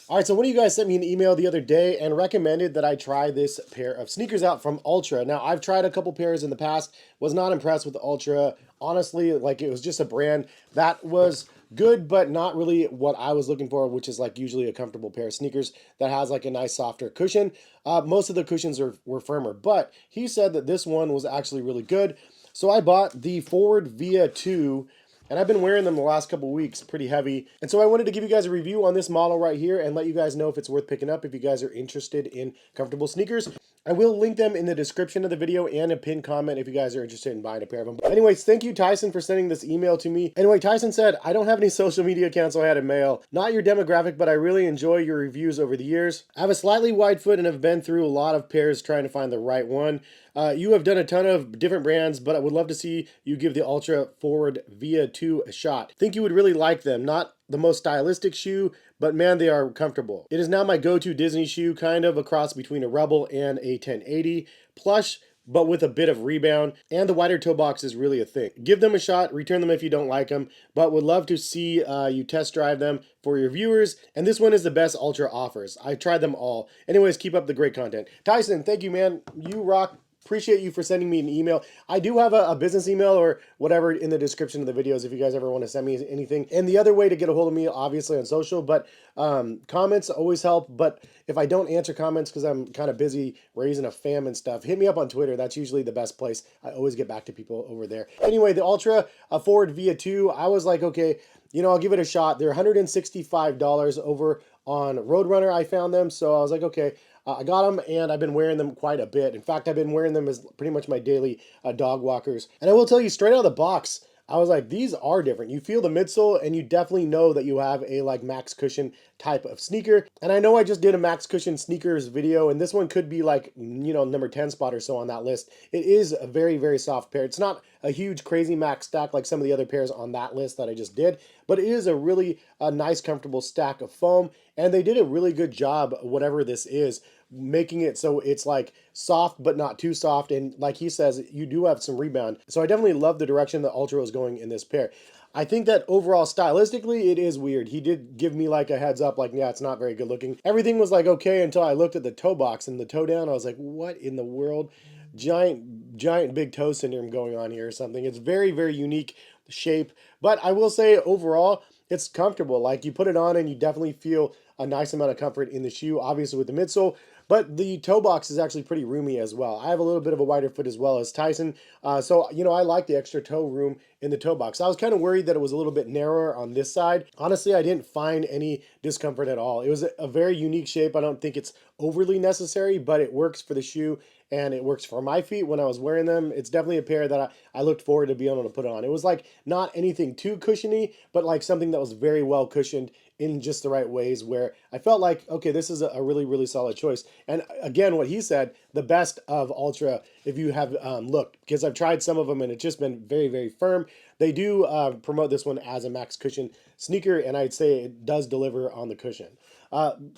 All right, so one of you guys sent me an email the other day and recommended that I try this pair of sneakers out from Altra. Now, I've tried a couple pairs in the past, was not impressed with Altra. Honestly, like it was just a brand that was good, but not really what I was looking for, which is like usually a comfortable pair of sneakers that has like a nice softer cushion. Most of the cushions were firmer, but he said that this one was actually really good. So I bought the Forward Via 2, and I've been wearing them the last couple weeks, pretty heavy. And so I wanted to give you guys a review on this model right here and let you guys know if it's worth picking up if you guys are interested in comfortable sneakers. I will link them in the description of the video and a pinned comment if you guys are interested in buying a pair of them. But anyways, thank you, Tyson, for sending this email to me. Anyway, Tyson said, I don't have any social media accounts, so I had a mail. Not your demographic, but I really enjoy your reviews over the years. I have a slightly wide foot and have been through a lot of pairs trying to find the right one. You have done a ton of different brands, but I would love to see you give the Altra Forward Via 2 a shot. Think you would really like them. Not the most stylistic shoe, but man, they are comfortable. It is now my go-to Disney shoe, kind of a cross between a Rebel and a 1080. Plush, but with a bit of rebound, and the wider toe box is really a thing. Give them a shot, return them if you don't like them, but would love to see you test drive them for your viewers, and this one is the best Altra offers. I tried them all. Anyways, keep up the great content. Tyson, thank you, man. You rock. Appreciate you for sending me an email. I do have a business email or whatever in the description of the videos if you guys ever want to send me anything. And the other way to get a hold of me, obviously on social, but comments always help. But if I don't answer comments because I'm kind of busy raising a fam and stuff, hit me up on Twitter. That's usually the best place. I always get back to people over there. Anyway, the Altra Forward Via 2, I was like, okay, you know, I'll give it a shot. They're $165 over on Roadrunner. I found them. So I was like, okay, I got them and I've been wearing them quite a bit. In fact, I've been wearing them as pretty much my daily dog walkers. And I will tell you straight out of the box, I was like, these are different. You feel the midsole and you definitely know that you have a like max cushion type of sneaker. And I know I just did a max cushion sneakers video and this one could be like, you know, number 10 spot or so on that list. It is a very, very soft pair. It's not a huge crazy max stack like some of the other pairs on that list that I just did, but it is a really nice, comfortable stack of foam. And they did a really good job, whatever this is, making it so it's like soft but not too soft, and like he says, you do have some rebound. So I definitely love the direction that Ultra is going in this pair. I think that overall stylistically it is weird. He did give me like a heads up, like, yeah, it's not very good looking. Everything was like okay until I looked at the toe box and the toe down. I was like, what in the world? Giant big toe syndrome going on here or something. It's very, very unique shape, but I will say overall it's comfortable. Like you put it on and you definitely feel a nice amount of comfort in the shoe, obviously with the midsole, but the toe box is actually pretty roomy as well. I have a little bit of a wider foot as well as Tyson, so you know, I like the extra toe room in the toe box. I was kind of worried that it was a little bit narrower on this side. Honestly, I didn't find any discomfort at all. It was a very unique shape. I don't think it's overly necessary, but it works for the shoe and it works for my feet when I was wearing them. It's definitely a pair that I looked forward to being able to put on. It was like not anything too cushiony, but like something that was very well cushioned in just the right ways where I felt like, okay, this is a really, really solid choice. And again, what he said, the best of Ultra, if you have looked, because I've tried some of them and it's just been very, very firm. They do promote this one as a max cushion sneaker, and I'd say it does deliver on the cushion.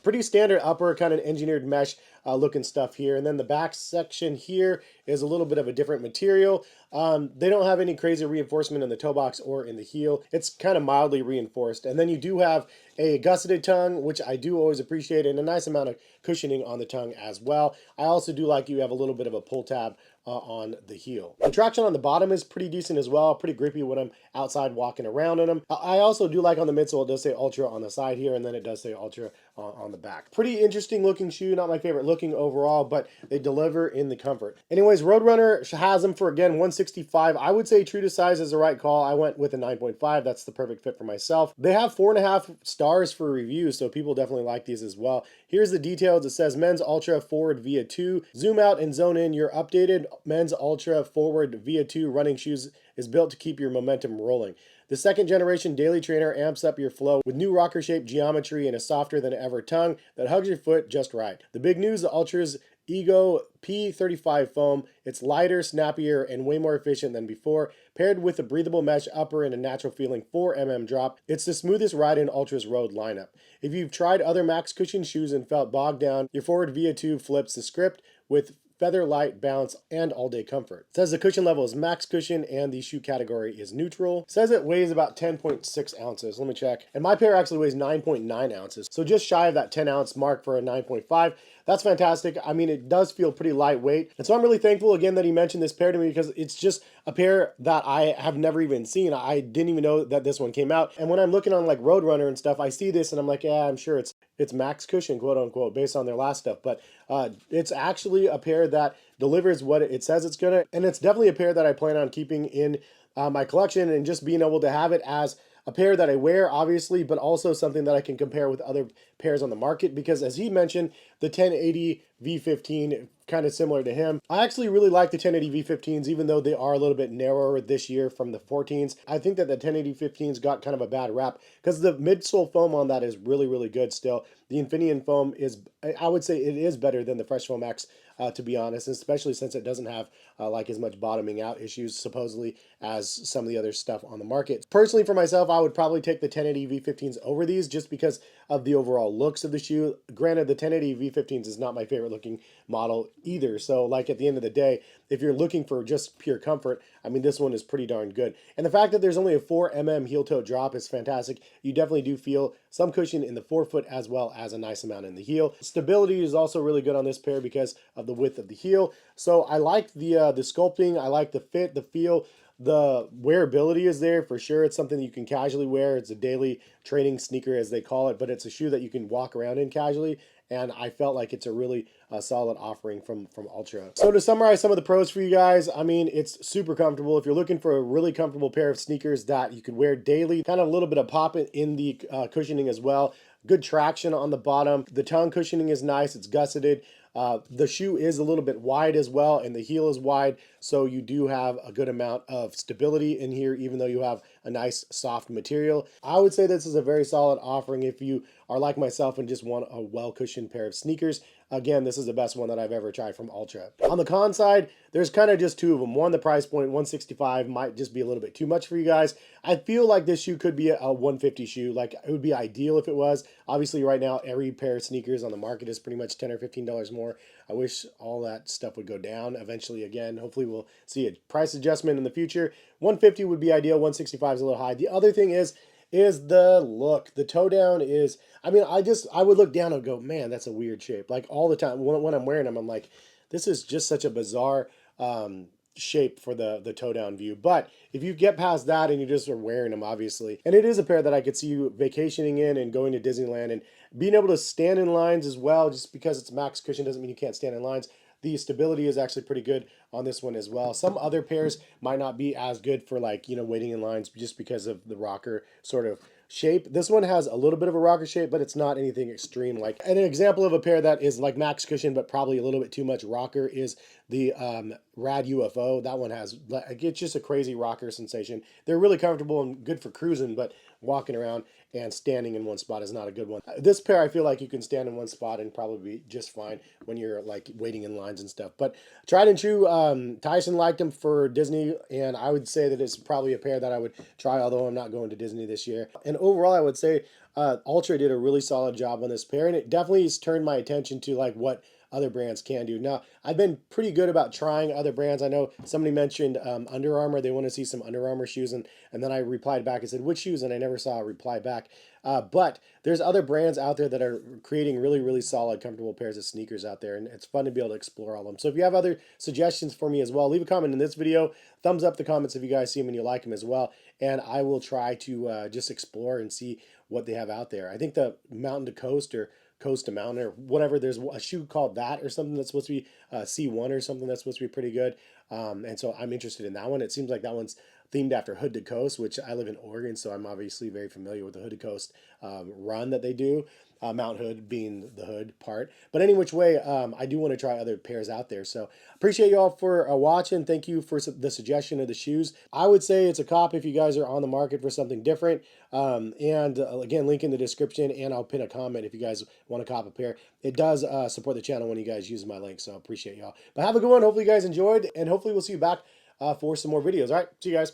Pretty standard upper kind of engineered mesh looking stuff here. And then the back section here is a little bit of a different material. They don't have any crazy reinforcement in the toe box or in the heel. It's kind of mildly reinforced. And then you do have a gusseted tongue, which I do always appreciate, and a nice amount of cushioning on the tongue as well. I also do like you have a little bit of a pull tab on the heel. The traction on the bottom is pretty decent as well, pretty grippy when I'm outside walking around in them. I also do like on the midsole, it does say Ultra on the side here, and then it does say Ultra on the back. Pretty interesting looking shoe, not my favorite looking overall, but they deliver in the comfort. Anyways, Roadrunner has them for, again, 165. I would say true to size is the right call. I went with a 9.5. That's the perfect fit for myself. They have 4.5 stars for reviews, so people definitely like these as well. Here's the details. It says Men's Altra Forward Via 2. Zoom out and zone in your updated Men's Altra Forward Via 2 running shoes is built to keep your momentum rolling. The second generation daily trainer amps up your flow with new rocker shaped geometry and a softer than ever tongue that hugs your foot just right. The big news, the Ultra's Ego P35 foam. It's lighter, snappier, and way more efficient than before. Paired with a breathable mesh upper and a natural feeling 4mm drop, it's the smoothest ride in Ultra's road lineup. If you've tried other max cushion shoes and felt bogged down, your Forward Via 2 flips the script with feather light, bounce, and all-day comfort. It says the cushion level is max cushion and the shoe category is neutral. It says it weighs about 10.6 ounces. Let me check. And my pair actually weighs 9.9 ounces. So just shy of that 10-ounce mark for a 9.5. That's fantastic. I mean, it does feel pretty lightweight. And so I'm really thankful again that he mentioned this pair to me, because it's just a pair that I have never even seen. I didn't even know that this one came out. And when I'm looking on like Roadrunner and stuff, I see this and I'm like, yeah, I'm sure it's max cushion, quote unquote, based on their last stuff. But it's actually a pair that delivers what it says it's gonna. And it's definitely a pair that I plan on keeping in my collection, and just being able to have it as a pair that I wear, obviously, but also something that I can compare with other pairs on the market, because as he mentioned, the 1080 V15, kind of similar to him. I actually really like the 1080 V15s, even though they are a little bit narrower this year from the 14s. I think that the 1080 15s got kind of a bad rap because the midsole foam on that is really, really good still. The Infineon foam is, I would say it is better than the Fresh Foam X, to be honest, especially since it doesn't have like as much bottoming out issues, supposedly, as some of the other stuff on the market. Personally, for myself, I would probably take the 1080 V15s over these just because of the overall looks of the shoe. Granted, the 1080 V15s is not my favorite looking model either. So like at the end of the day, if you're looking for just pure comfort, I mean, this one is pretty darn good. And the fact that there's only a 4 mm heel toe drop is fantastic. You definitely do feel some cushion in the forefoot as well as a nice amount in the heel. Stability is also really good on this pair because of the width of the heel. So I like the sculpting. I like the fit, the feel. The wearability is there for sure. It's something you can casually wear. It's a daily training sneaker, as they call it, but it's a shoe that you can walk around in casually. And I felt like it's a really solid offering from Altra. So to summarize some of the pros for you guys, I mean, it's super comfortable. If you're looking for a really comfortable pair of sneakers that you could wear daily, kind of a little bit of pop in the cushioning as well. Good traction on the bottom. The tongue cushioning is nice. It's gusseted. The shoe is a little bit wide as well, and the heel is wide, so you do have a good amount of stability in here, even though you have a nice soft material. I would say this is a very solid offering if you are like myself and just want a well-cushioned pair of sneakers. Again, this is the best one that I've ever tried from Altra. On the con side, there's kind of just two of them. One, the price point, $165, might just be a little bit too much for you guys. I feel like this shoe could be a $150 shoe. Like, it would be ideal if it was. Obviously, right now, every pair of sneakers on the market is pretty much $10 or $15 more. I wish all that stuff would go down eventually again. Hopefully, we'll see a price adjustment in the future. $150 would be ideal. $165 is a little high. The other thing is the look. The toe down is, I mean, I would look down and go, man, that's a weird shape. Like all the time when I'm wearing them, I'm like, this is just such a bizarre shape for the toe down view. But if you get past that and you just are wearing them, obviously, and it is a pair that I could see you vacationing in and going to Disneyland and being able to stand in lines as well. Just because it's max cushion doesn't mean you can't stand in lines. The stability is actually pretty good on this one as well. Some other pairs might not be as good for, like, you know, waiting in lines just because of the rocker sort of shape. This one has a little bit of a rocker shape, but it's not anything extreme. Like, and an example of a pair that is like max cushion but probably a little bit too much rocker is the Rad UFO. That one has, like, it's just a crazy rocker sensation. They're really comfortable and good for cruising, but walking around and standing in one spot is not a good one. This pair, I feel like you can stand in one spot and probably be just fine when you're like waiting in lines and stuff. But tried and true, Tyson liked them for Disney, and I would say that it's probably a pair that I would try, although I'm not going to Disney this year. And overall, I would say Altra did a really solid job on this pair, and it definitely has turned my attention to like what other brands can do. Now, I've been pretty good about trying other brands. I know somebody mentioned Under Armour. They want to see some Under Armour shoes, and then I replied back and said, which shoes? And I never saw a reply back. But there's other brands out there that are creating really, really solid, comfortable pairs of sneakers out there, and it's fun to be able to explore all of them. So if you have other suggestions for me as well, leave a comment in this video. Thumbs up the comments if you guys see them and you like them as well, and I will try to just explore and see what they have out there. I think the Mountain to Coast or Coast to Mountain or whatever, there's a shoe called that or something that's supposed to be C1 or something that's supposed to be pretty good. And so I'm interested in that one. It seems like that one's themed after Hood to Coast, which I live in Oregon, so I'm obviously very familiar with the Hood to Coast run that they do. Mount Hood being the hood part. But any which way, I do want to try other pairs out there. So appreciate you all for watching. Thank you for the suggestion of the shoes. I would say it's a cop if you guys are on the market for something different. Again, link in the description, and I'll pin a comment if you guys want to cop a pair. It does support the channel when you guys use my link, so appreciate y'all. But have a good one. Hopefully you guys enjoyed, and hopefully we'll see you back for some more videos. All right, see you guys.